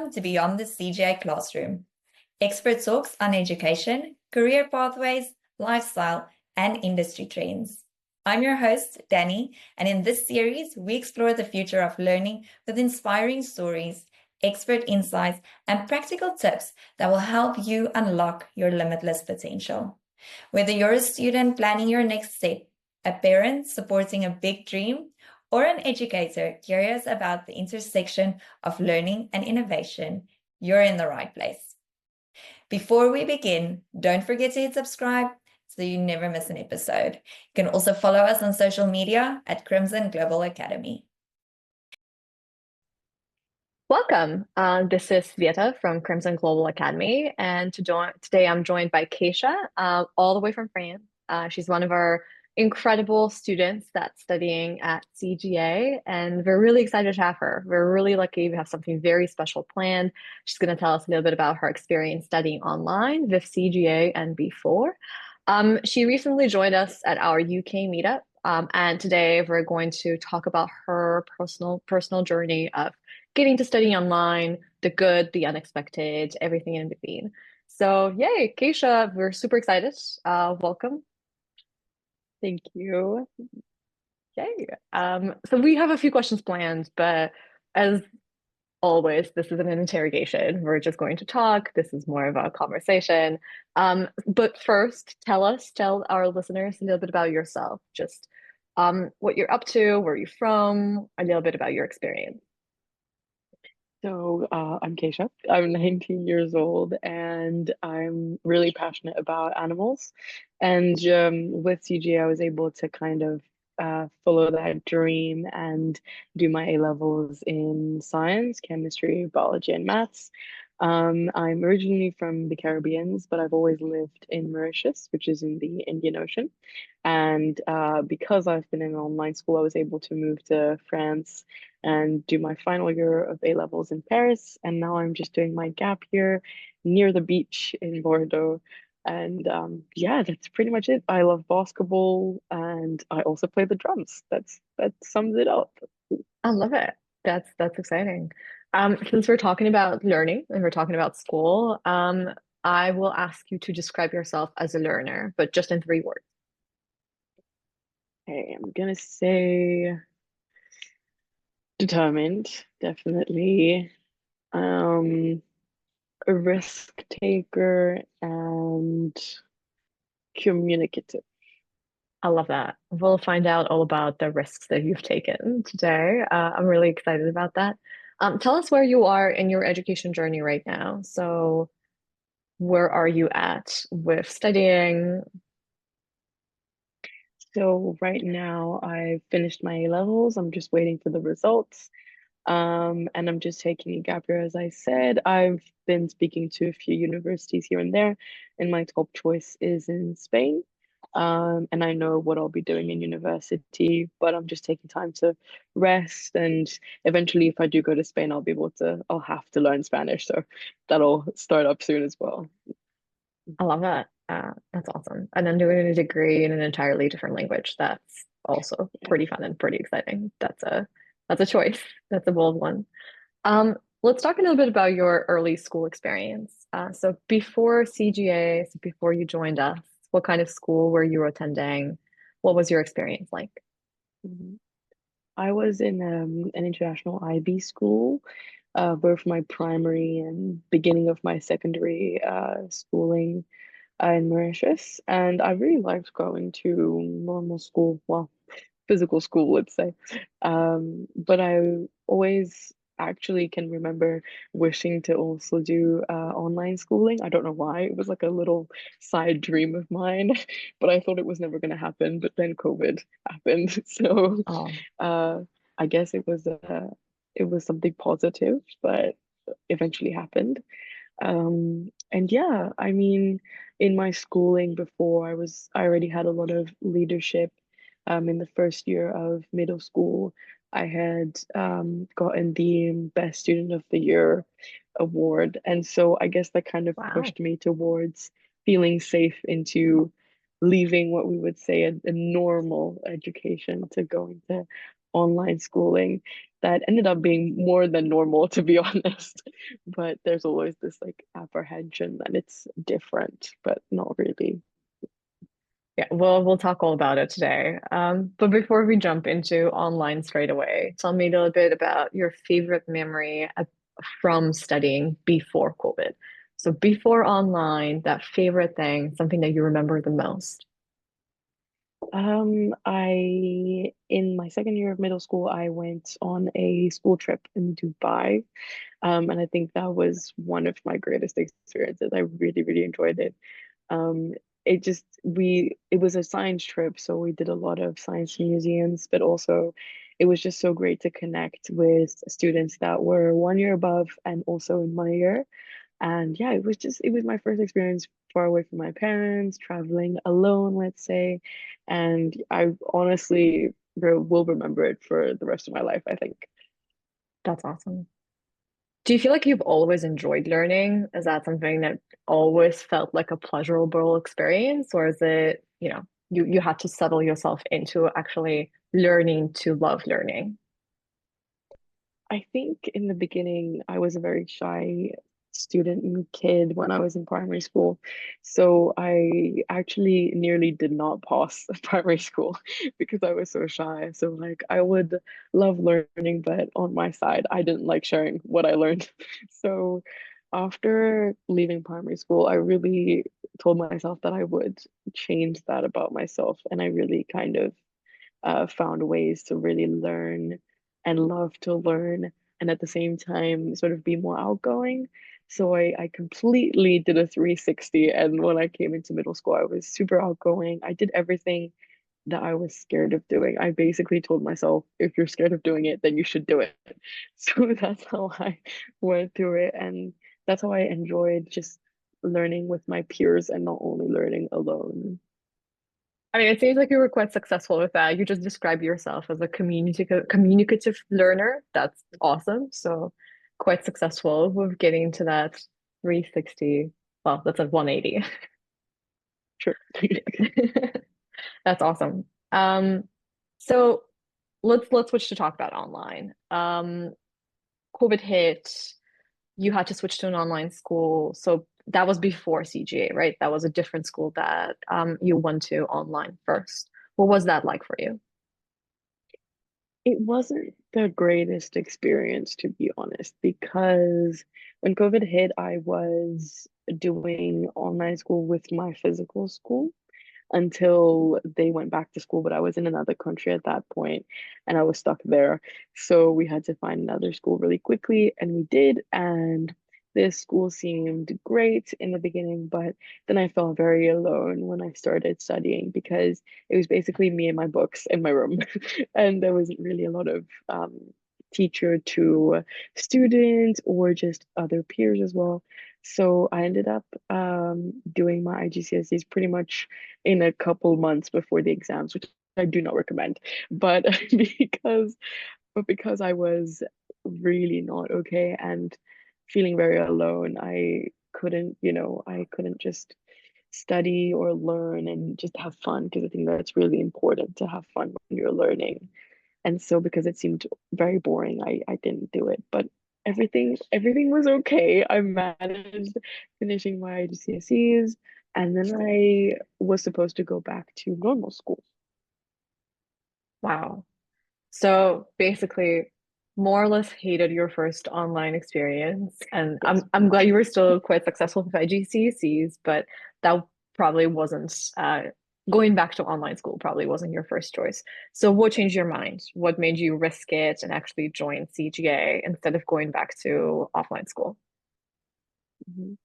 welcome to Beyond the CGA Classroom. Expert talks on education, career pathways, lifestyle, and industry trends. I'm your host, Danny, and in this series, we explore the future of learning with inspiring stories, expert insights, and practical tips that will help you unlock your limitless potential. Whether you're a student planning your next step, a parent supporting a big dream, or an educator curious about the intersection of learning and innovation, you're in the right place. Before we begin, don't forget to hit subscribe so you never miss an episode. You can also follow us on social media at Crimson Global Academy. Welcome. This is Vieta from Crimson Global Academy, and today I'm joined by Keisha, all the way from France. She's one of our incredible students that's studying at CGA, and we're really excited to have her. We're really lucky. We have something very special planned. She's going to tell us a little bit about her experience studying online with CGA and before. She recently joined us at our UK meetup, and today we're going to talk about her personal journey of getting to study online, the good, the unexpected, everything in between. So yay, Keisha, we're super excited. Welcome. Thank you. Yay. So we have a few questions planned, but as always, this isn't an interrogation. We're just going to talk. This is more of a conversation. But first, tell our listeners a little bit about yourself. Just what you're up to, where you're from, a little bit about your experience. So I'm Keisha. I'm 19 years old and I'm really passionate about animals. And with CGA, I was able to kind of follow that dream and do my A levels in science, chemistry, biology, and maths. I'm originally from the Caribbean, but I've always lived in Mauritius, which is in the Indian Ocean. And because I've been in online school, I was able to move to France and do my final year of A levels in Paris. And now I'm just doing my gap year near the beach in Bordeaux. And yeah, that's pretty much it. I love basketball and I also play the drums. That sums it up. I love it. That's exciting. Since we're talking about learning and we're talking about school, I will ask you to describe yourself as a learner, but just in 3 words. Hey, I'm gonna say determined, definitely. A risk taker and communicative. I love that. We'll find out all about the risks that you've taken today. I'm really excited about that. Tell us where you are in your education journey right now. So, where are you at with studying? So right now I finished my A levels. I'm just waiting for the results. And I'm just taking a gap year, as I said. I've been speaking to a few universities here and there, and my top choice is in Spain. And I know what I'll be doing in university, but I'm just taking time to rest. And eventually, if I do go to Spain, I'll have to learn Spanish. So that'll start up soon as well. I love that. That's awesome. And then doing a degree in an entirely different language. That's also pretty fun and pretty exciting. That's a choice. That's a bold one. Let's talk a little bit about your early school experience. So before CGA, so before you joined us, what kind of school were you attending? What was your experience like? Mhm. I was in an international IB school, both my primary and beginning of my secondary schooling in Mauritius, and I really liked going to normal school, well, physical school, let's say. But I always actually can remember wishing to also do online schooling. I don't know why. It was like a little side dream of mine, but I thought it was never going to happen. But then COVID happened, so Oh, uh, I guess it was something positive, but eventually happened. And yeah, I mean, in my schooling before, I already had a lot of leadership. In the first year of middle school, I had gotten the Best Student of the Year award, and so I guess that kind of wow. pushed me towards feeling safe into leaving what we would say a normal education to go into online schooling that ended up being more than normal, to be honest. But there's always this like apprehension that it's different, but not really. Yeah, well, we'll talk all about it today. But before we jump into online straight away, tell me a little bit about your favorite memory from studying before COVID. So before online, that favorite thing, something that you remember the most. In my second year of middle school, I went on a school trip in Dubai. And I think that was one of my greatest experiences. I really, really enjoyed it. Um, it was a science trip, so we did a lot of science museums, but also it was just so great to connect with students that were 1 year above and also in my year. And yeah, it was my first experience far away from my parents, traveling alone, let's say. And I honestly will remember it for the rest of my life, I think. That's awesome. Do you feel like you've always enjoyed learning? Is that something that always felt like a pleasurable experience, or is it, you had to settle yourself into actually learning to love learning? I think in the beginning, I was a very shy student and kid when I was in primary school. So I actually nearly did not pass primary school because I was so shy. So like I would love learning, but on my side, I didn't like sharing what I learned. So after leaving primary school, I really told myself that I would change that about myself. And I really kind of found ways to really learn and love to learn and at the same time sort of be more outgoing. So I completely did a 360. And when I came into middle school, I was super outgoing. I did everything that I was scared of doing. I basically told myself, if you're scared of doing it, then you should do it. So that's how I went through it. And that's how I enjoyed just learning with my peers and not only learning alone. I mean, it seems like you were quite successful with that. You just describe yourself as a communicative learner. That's awesome. So quite successful with getting to that 360. Well, that's a 180. Sure. That's awesome. So let's switch to talk about online. COVID hit, you had to switch to an online school. So that was before CGA, right? That was a different school that you went to online first. What was that like for you? It wasn't the greatest experience, to be honest, because when COVID hit, I was doing online school with my physical school until they went back to school, but I was in another country at that point and I was stuck there. So we had to find another school really quickly, and we did. And this school seemed great in the beginning, but then I felt very alone when I started studying because it was basically me and my books in my room, and there wasn't really a lot of teacher to student or just other peers as well. So I ended up doing my IGCSEs pretty much in a couple months before the exams, which I do not recommend. But because because I was really not okay and feeling very alone, I couldn't just study or learn and just have fun because I think that's really important to have fun when you're learning. And so because it seemed very boring, I didn't do it. But everything was okay. I managed finishing my GCSEs, and then I was supposed to go back to normal school. Wow. So basically, more or less hated your first online experience. And Yes. I'm glad you were still quite successful with IGCSEs, but that probably wasn't going back to online school probably wasn't your first choice. So what changed your mind? What made you risk it and actually join CGA instead of going back to offline school? Mhm.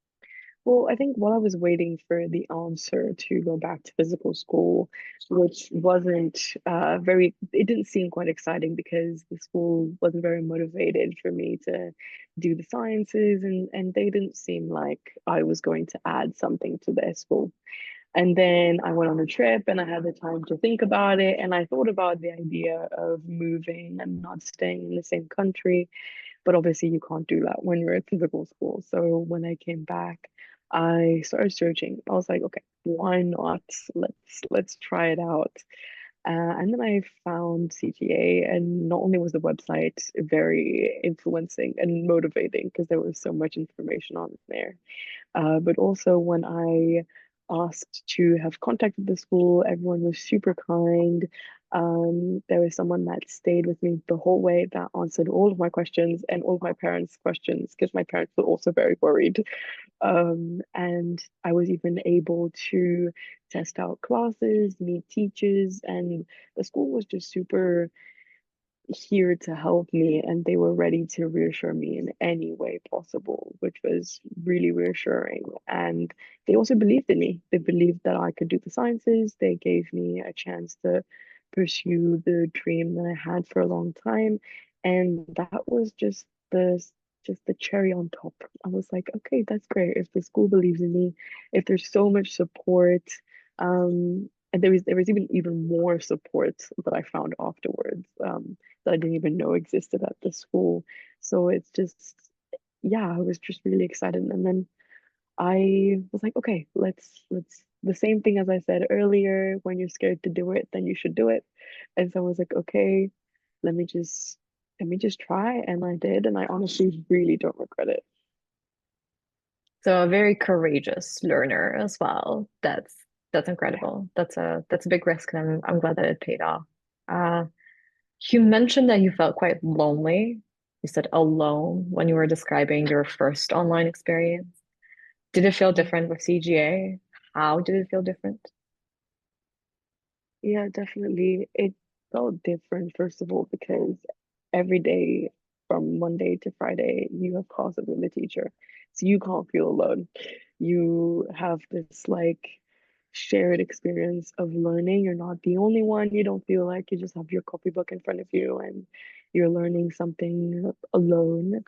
Well, I think while I was waiting for the answer to go back to physical school, which wasn't it didn't seem quite exciting because the school wasn't very motivated for me to do the sciences, and they didn't seem like I was going to add something to their school. And then I went on a trip and I had the time to think about it, and I thought about the idea of moving and not staying in the same country. But obviously, you can't do that when you're at physical school. So when I came back, I started searching. I was like, okay, why not? Let's try it out. And then I found CGA, and not only was the website very influencing and motivating because there was so much information on there, but also when I asked to have contact with the school, everyone was super kind. There was someone that stayed with me the whole way that answered all of my questions and all of my parents' questions because my parents were also very worried. And I was even able to test out classes, meet teachers, and the school was just super here to help me, and they were ready to reassure me in any way possible, which was really reassuring. And they also believed in me. They believed that I could do the sciences. They gave me a chance to pursue the dream that I had for a long time. And that was just the cherry on top. I was like, okay, that's great. If the school believes in me, if there's so much support, and there was even more support that I found afterwards. That I didn't even know existed at the school. So it's just, yeah, I was just really excited. And then I was like, okay, let's the same thing as I said earlier, when you're scared to do it, then you should do it. And so I was like, okay, let me just let me just try. And I did, and I honestly really don't regret it. So a very courageous learner as well. That's incredible. That's a big risk, and I'm glad that it paid off. Uh, you mentioned that you felt quite lonely. You said alone when you were describing your first online experience. Did it feel different with CGA? How did it feel different? Yeah, definitely. It felt different, first of all, because every day from Monday to Friday, you have classes with the teacher. So you can't feel alone. You have this like shared experience of learning. You're not the only one. You don't feel like you just have your copybook in front of you and you're learning something alone.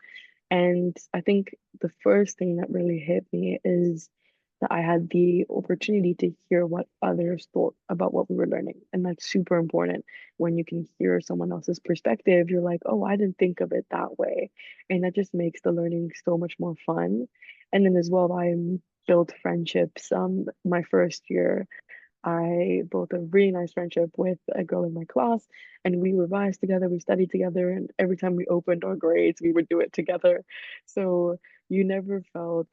And I think the first thing that really hit me is that I had the opportunity to hear what others thought about what we were learning. And that's super important when you can hear someone else's perspective. You're like, oh, I didn't think of it that way. And that just makes the learning so much more fun. And then as well, I built friendships. My first year, I built a really nice friendship with a girl in my class, and we revised together, we studied together, and every time we opened our grades, we would do it together. So you never felt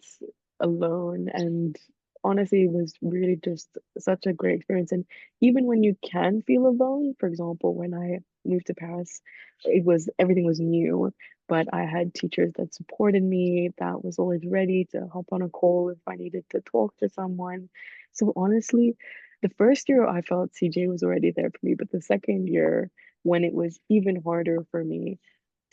alone, and honestly, it was really just such a great experience. And even when you can feel alone, for example, when I moved to Paris, everything was new, but I had teachers that supported me, that was always ready to hop on a call if I needed to talk to someone. So honestly, the first year I felt CJ was already there for me, but the second year, when it was even harder for me,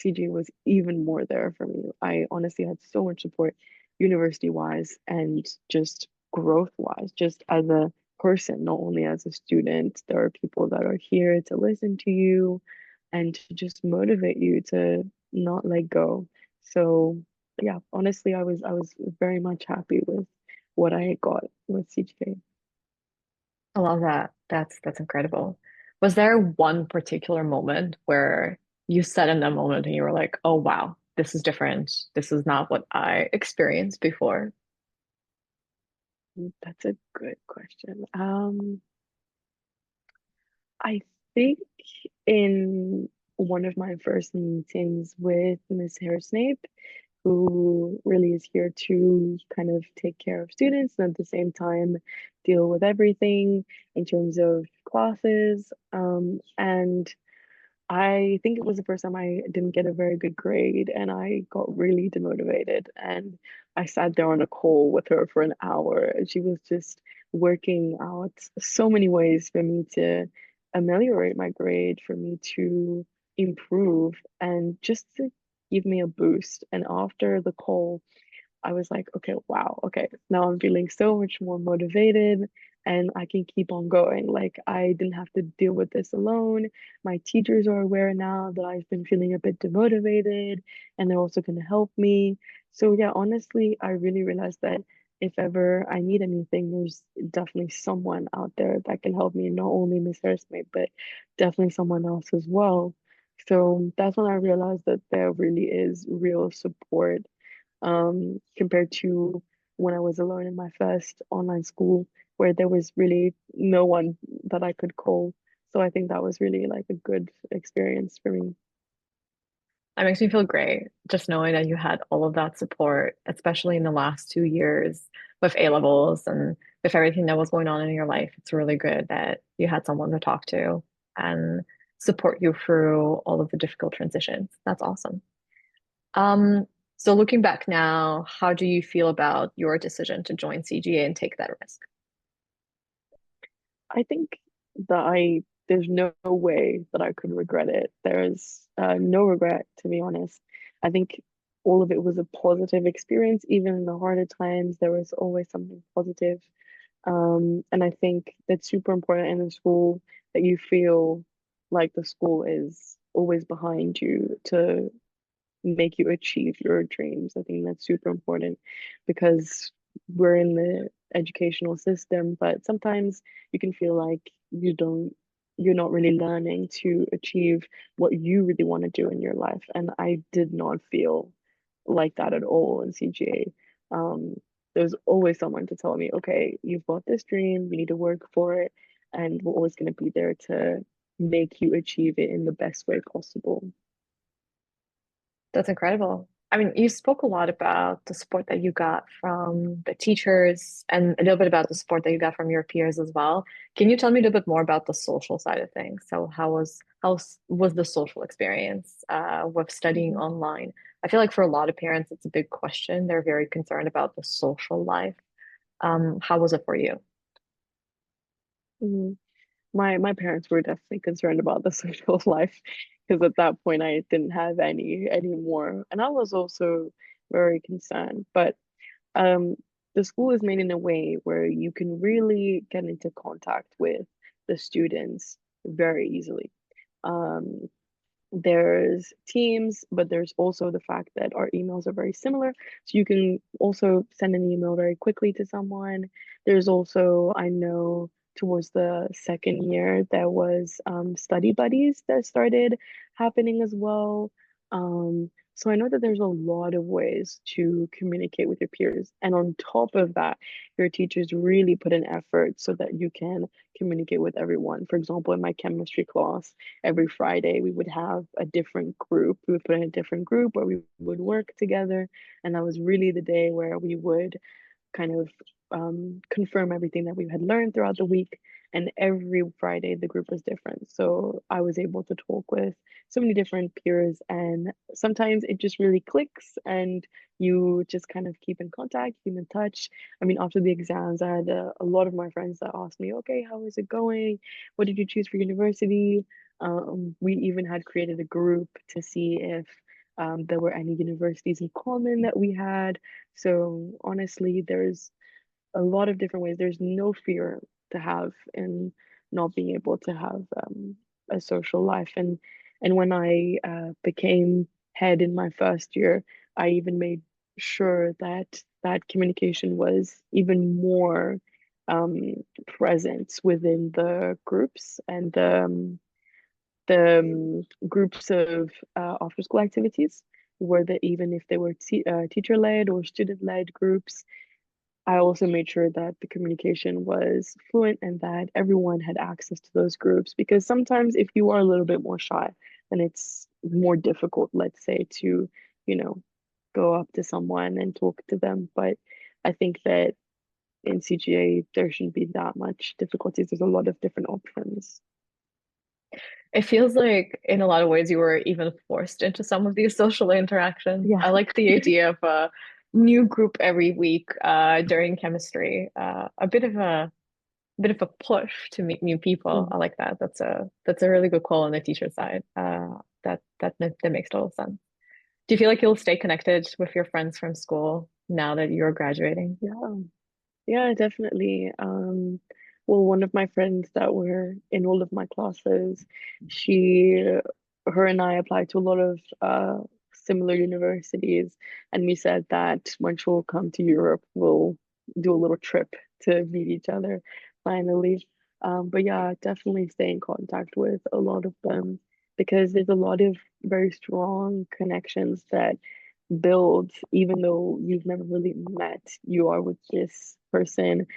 CJ was even more there for me. I honestly had so much support, university wise and just growth wise, just as a person, not only as a student. There are people that are here to listen to you and to just motivate you to not let go. So yeah, honestly, I was very much happy with what I got with CJ. I love that. That's incredible. Was there one particular moment where you said in that moment and you were like, oh wow, this is different. This is not what I experienced before? That's a good question. I think in one of my first meetings with Miss Snape, who really is here to kind of take care of students and at the same time deal with everything in terms of classes. And I think it was the first time I didn't get a very good grade and I got really demotivated. And I sat there on a call with her for an hour and she was just working out so many ways for me to ameliorate my grade, for me to improve, and just to give me a boost. And after the call, I was like, okay, wow, okay, now I'm feeling so much more motivated and I can keep on going. Like, I didn't have to deal with this alone. My teachers are aware now that I've been feeling a bit demotivated and they're also going to help me. So, yeah, honestly, I really realized that if ever I need anything, there's definitely someone out there that can help me, not only Miss Hairsmith, but definitely someone else as well. So that's when I realized that there really is real support compared to when I was alone in my first online school, where there was really no one that I could call. So I think that was really like a good experience for me. That makes me feel great just knowing that you had all of that support, especially in the last 2 years with A levels and with everything that was going on in your life. It's really good that you had someone to talk to and support you through all of the difficult transitions. That's awesome. Um, so looking back now, how do you feel about your decision to join CGA and take that risk? I think that there's no way that I could regret it. There's no regret, to be honest. I think all of it was a positive experience. Even in the harder times, there was always something positive. And I think that's super important in a school that you feel like the school is always behind you to make you achieve your dreams. I think that's super important because we're in the educational system, but sometimes you can feel like you're not really learning to achieve what you really want to do in your life. And I did not feel like that at all in CGA. There's always someone to tell me, okay, you've got this dream, you need to work for it, and we're always going to be there to make you achieve it in the best way possible. That's incredible. I mean, you spoke a lot about the support that you got from the teachers and a little bit about the support that you got from your peers as well. Can you tell me a little bit more about the social side of things? So was the social experience with studying Mhm. online? I feel like for a lot of parents, it's a big question. They're very concerned about the social life. How was it for you? Mhm. My parents were definitely concerned about the social life because at that point I didn't have any anymore, and I was also very concerned. But um, the school is made in a way where you can really get into contact with the students very easily. Um, there's Teams, but there's also the fact that our emails are very similar. So you can also send an email very quickly to someone. There's also, I know towards the second year, there was study buddies that started happening as well. So I know that there's a lot of ways to communicate with your peers. And on top of that, your teachers really put an effort so that you can communicate with everyone. For example, in my chemistry class, every Friday we would have a different group. We would put in a different group where we would work together. And that was really the day where we would kind of confirm everything that we had learned throughout the week. And every Friday, the group was different. So I was able to talk with so many different peers, and sometimes it just really clicks, and you just kind of keep in contact, keep in touch. I mean, after the exams, I had a lot of my friends that asked me, okay, how is it going? What did you choose for university? We even had created a group to see if there were any universities in common that we had. So honestly, there's a lot of different ways. There's no fear to have in not being able to have a social life. And when I became head in my first year, I even made sure that that communication was even more um, present within the groups and the groups of after school activities, where that even if they were teacher led or student led groups, I also made sure that the communication was fluent and that everyone had access to those groups. Because sometimes, if you are a little bit more shy, then it's more difficult, let's say, to, you know, go up to someone and talk to them. But I think that in CGA, there shouldn't be that much difficulties. There's a lot of different options. It feels like in a lot of ways you were even forced into some of these social interactions. Yeah. I like the idea of a new group every week during chemistry. A bit of a push to meet new people. Mm. I like that. That's a really good call on the teacher side. That makes total sense. Do you feel like you'll stay connected with your friends from school now that you're graduating? Yeah. Yeah, definitely. Well, one of my friends that were in all of my classes, she, her and I applied to a lot of similar universities, and we said that when she'll come to Europe, we'll do a little trip to meet each other finally. But yeah, definitely stay in contact with a lot of them because there's a lot of very strong connections that build, even though you've never really met, you are with this person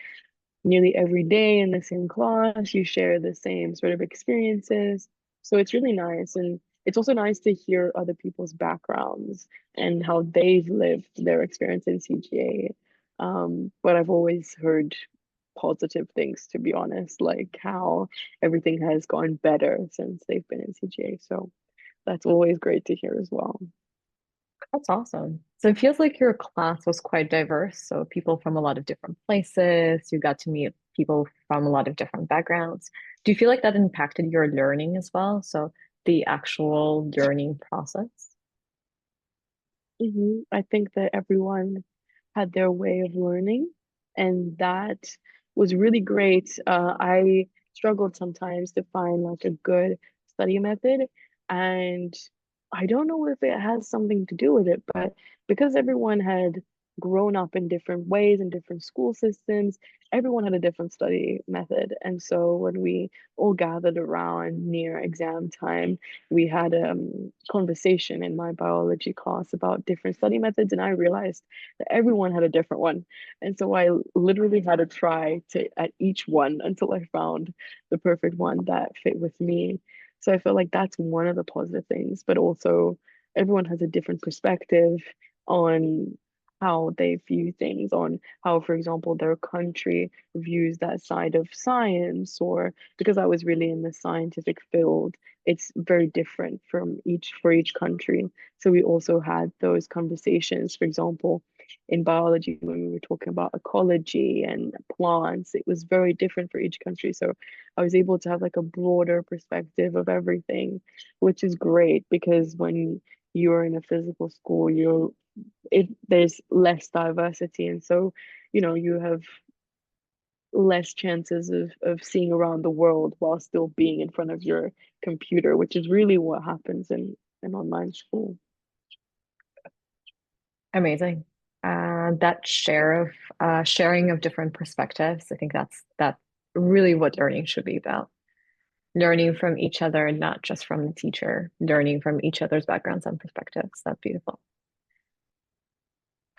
nearly every day in the same class. You share the same sort of experiences. So it's really nice. And it's also nice to hear other people's backgrounds and how they've lived their experience in CGA. But I've always heard positive things, to be honest, like how everything has gone better since they've been in CGA. So that's always great to hear as well. That's awesome. So it feels like your class was quite diverse. So people from a lot of different places, you got to meet people from a lot of different backgrounds. Do you feel like that impacted your learning as well? So the actual learning process? I think that everyone had their way of learning, and that was really great. I struggled sometimes to find like a good study method, and I don't know if it has something to do with it, but because everyone had grown up in different ways in different school systems, everyone had a different study method. And so when we all gathered around near exam time, we had a conversation in my biology class about different study methods, and I realized that everyone had a different one. And so I literally had to try to at each one until I found the perfect one that fit with me. So I feel like that's one of the positive things, but also everyone has a different perspective on how they view things, on how, for example, their country views that side of science, or because I was really in the scientific field, it's very different from each for each country. So we also had those conversations. For example, in biology, when we were talking about ecology and plants, it was very different for each country. So I was able to have like a broader perspective of everything, which is great because when you're in a physical school, there's less diversity, and so you have less chances of seeing around the world while still being in front of your computer, which is really what happens in an online school. Amazing. That sharing of different perspectives, I think that's really what learning should be about. Learning from each other, not just from the teacher, learning from each other's backgrounds and perspectives. That's beautiful.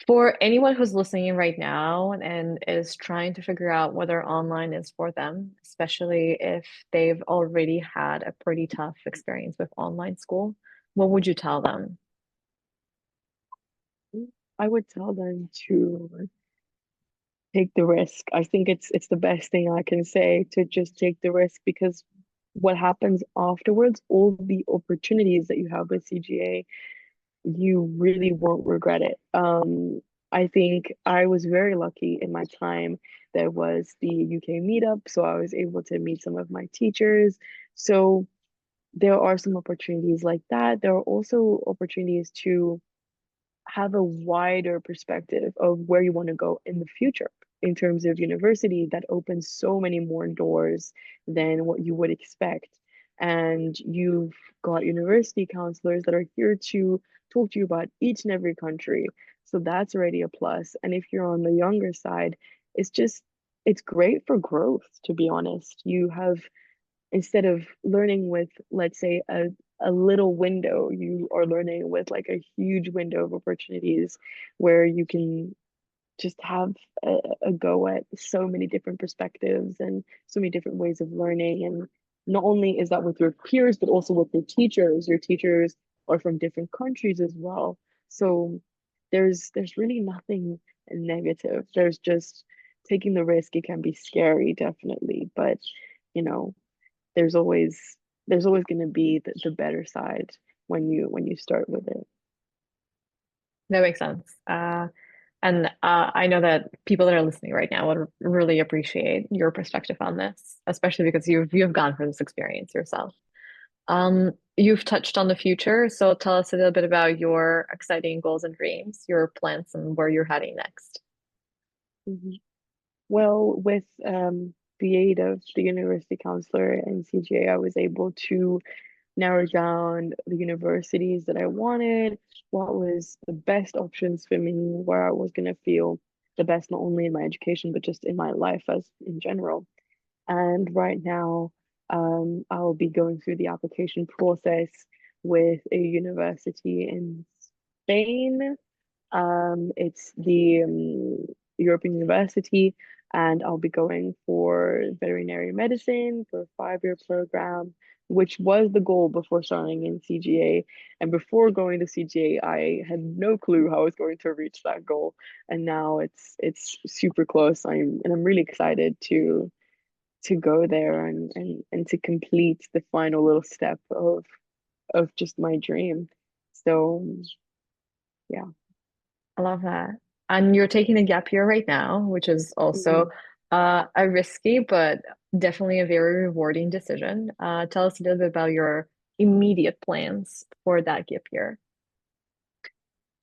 For anyone who's listening right now and is trying to figure out whether online is for them, especially if they've already had a pretty tough experience with online school, what would you tell them? I would tell them to take the risk. I think it's the best thing I can say, to just take the risk, because what happens afterwards, all the opportunities that you have with CGA, you really won't regret it. I think I was very lucky in my time. There was the UK meetup, so I was able to meet some of my teachers. So there are some opportunities like that. There are also opportunities to have a wider perspective of where you want to go in the future in terms of university. That opens so many more doors than what you would expect. And you've got university counselors that are here to talk to you about each and every country. So that's already a plus. And if you're on the younger side, it's great for growth, to be honest. You have, instead of learning with, let's say, a little window, you are learning with like a huge window of opportunities where you can just have a go at so many different perspectives and so many different ways of learning. And not only is that with your peers, but also with your teachers. Your teachers are from different countries as well. So there's really nothing negative. There's just taking the risk. It can be scary, definitely, but you know there's always going to be the better side when you start with it. That makes sense. And I know that people that are listening right now would really appreciate your perspective on this, especially because you've gone through this experience yourself. You've touched on the future, so tell us a little bit about your exciting goals and dreams, your plans, and where you're heading next. Mhm. Well, with the aid of the university counselor and CGA, I was able to narrow down the universities that I wanted, what was the best options for me, where I was going to feel the best, not only in my education, but just in my life as in general. And right now, I'll be going through the application process with a university in Spain. It's the European University, and I'll be going for veterinary medicine for a 5-year program, which was the goal before starting in CGA. And before going to CGA, I had no clue how I was going to reach that goal. And now it's super close. I'm really excited to go there and to complete the final little step of just my dream. So yeah. I love that. And you're taking a gap year right now, which is also Mhm. a risky but definitely a very rewarding decision. Tell us a little bit about your immediate plans for that gap year.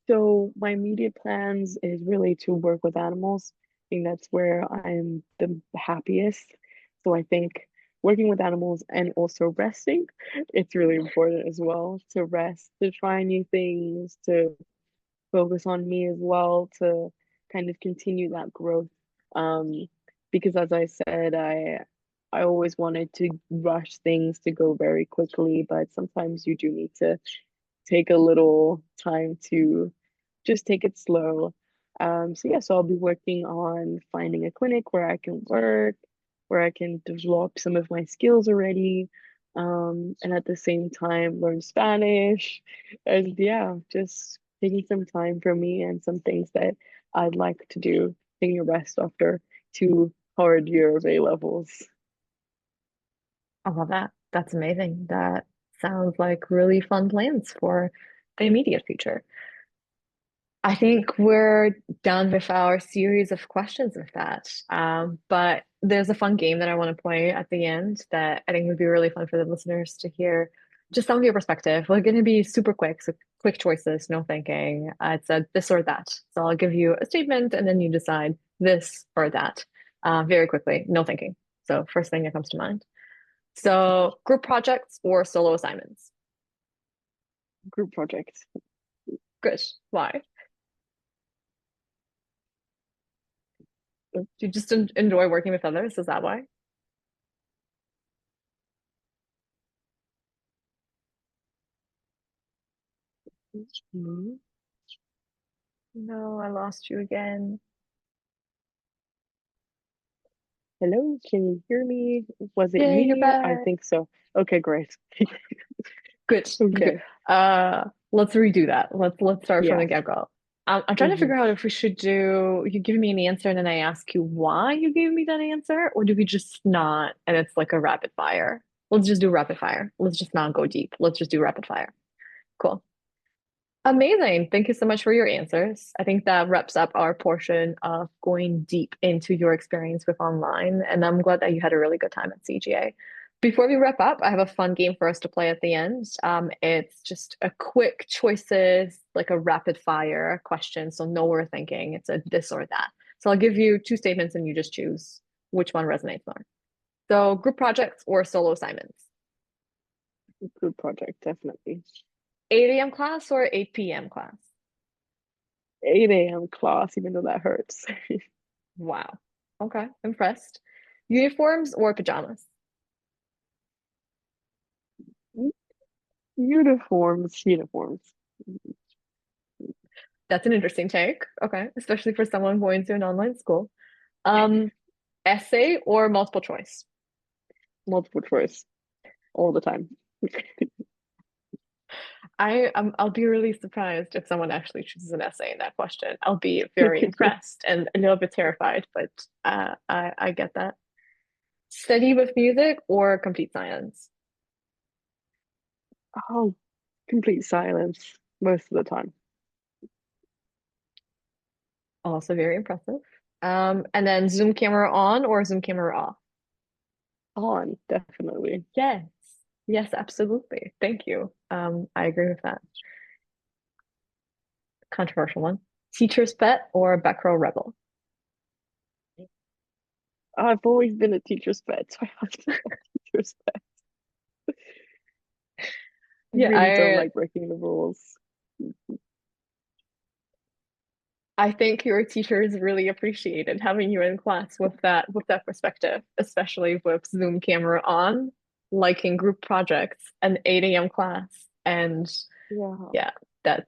So my immediate plans is really to work with animals. I think that's where I'm the happiest. So I think working with animals and also resting, it's really important as well to rest, to try new things, to focus on me as well, to kind of continue that growth. Um, because as I said, I always wanted to rush things to go very quickly, but sometimes you do need to take a little time to just take it slow. So yeah, so I'll be working on finding a clinic where I can work, where I can develop some of my skills already, and at the same time learn Spanish. And yeah, just taking some time for me and some things that I'd like to do, taking a rest after 2 hard year of A levels. I love that. That's amazing. That sounds like really fun plans for the immediate future. I think we're done with our series of questions with that. But there's a fun game that I want to play at the end that I think would be really fun for the listeners to hear just some of your perspective. We're going to be super quick, so quick choices, no thinking. It's a this or that. So I'll give you a statement and then you decide this or that very quickly, no thinking. So first thing that comes to mind. So group projects or solo assignments? Group projects. Good. Why? Do you just enjoy working with others? Is that why? Mhm. No, I lost you again. Hello, can you hear me? Was it Yay, you're me? I back. think so. Okay, great. Good. Good. Okay. Let's redo that. Let's start from Yeah. the get-go. I'm trying to Hmm. figure out if we should do you give me an answer and then I ask you why you gave me that answer, or do we just not and it's like a rapid fire? Let's just do rapid fire. Let's just not go deep. Let's just do rapid fire. Cool. Amazing. Thank you so much for your answers. I think that wraps up our portion of going deep into your experience with online. And I'm glad that you had a really good time at CGA. Before we wrap up, I have a fun game for us to play at the end. It's just a quick choices, like a rapid fire question. So no overthinking. It's a this or that. So I'll give you two statements and you just choose which one resonates more. So group projects or solo assignments? Group project, definitely. 8 a.m. class or 8 p.m. class? 8 a.m. class, even though that hurts. Wow. Okay, impressed. Uniforms or pajamas? Uniforms, uniforms. That's an interesting take. Okay, especially for someone going to an online school. Um, Essay or multiple choice? Multiple choice all the time. I'll be really surprised if someone actually chooses an essay in that question. I'll be very impressed and a little bit terrified, but I get that. Study with music or complete silence? Oh, complete silence most of the time. Also very impressive. And then Zoom camera on or Zoom camera off? On, definitely. Yes. Yes, absolutely. Thank you. I agree with that. Controversial one. Teacher's pet or back row rebel? I've always been a teacher's pet, so I have to say teacher's pet. I Yeah, really don't like breaking the rules. I think your teachers really appreciated having you in class with that perspective, especially with Zoom camera on, liking group projects, an 8 a.m. class, and Yeah. yeah, that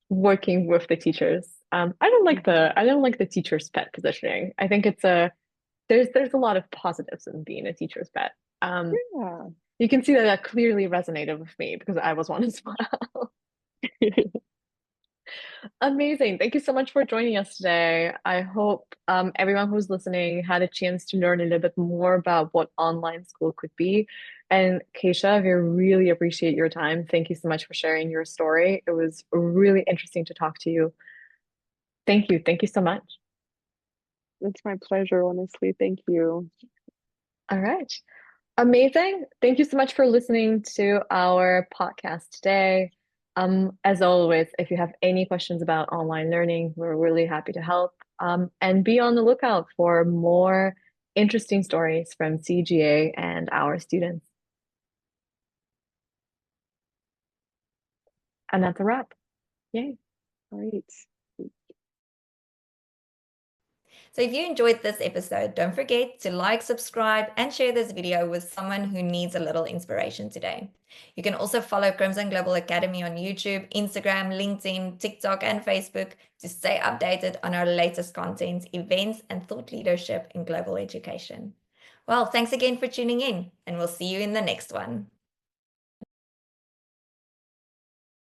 working with the teachers I don't like the teacher's pet positioning. I think there's a lot of positives in being a teacher's pet. Yeah. You can see that that clearly resonated with me because I was one as well. Amazing. Thank you so much for joining us today. I hope everyone who's listening had a chance to learn a little bit more about what online school could be. And Keisha, I really appreciate your time. Thank you so much for sharing your story. It was really interesting to talk to you. Thank you. Thank you so much. It's my pleasure, honestly. Thank you. All right. Amazing. Thank you so much for listening to our podcast today. As always, if you have any questions about online learning, we're really happy to help. And be on the lookout for more interesting stories from CGA and our students. And that's a wrap. Yay. All right. So if you enjoyed this episode, don't forget to like, subscribe, and share this video with someone who needs a little inspiration today. You can also follow Crimson Global Academy on YouTube, Instagram, LinkedIn, TikTok, and Facebook to stay updated on our latest content, events, and thought leadership in global education. Well, thanks again for tuning in, and we'll see you in the next one.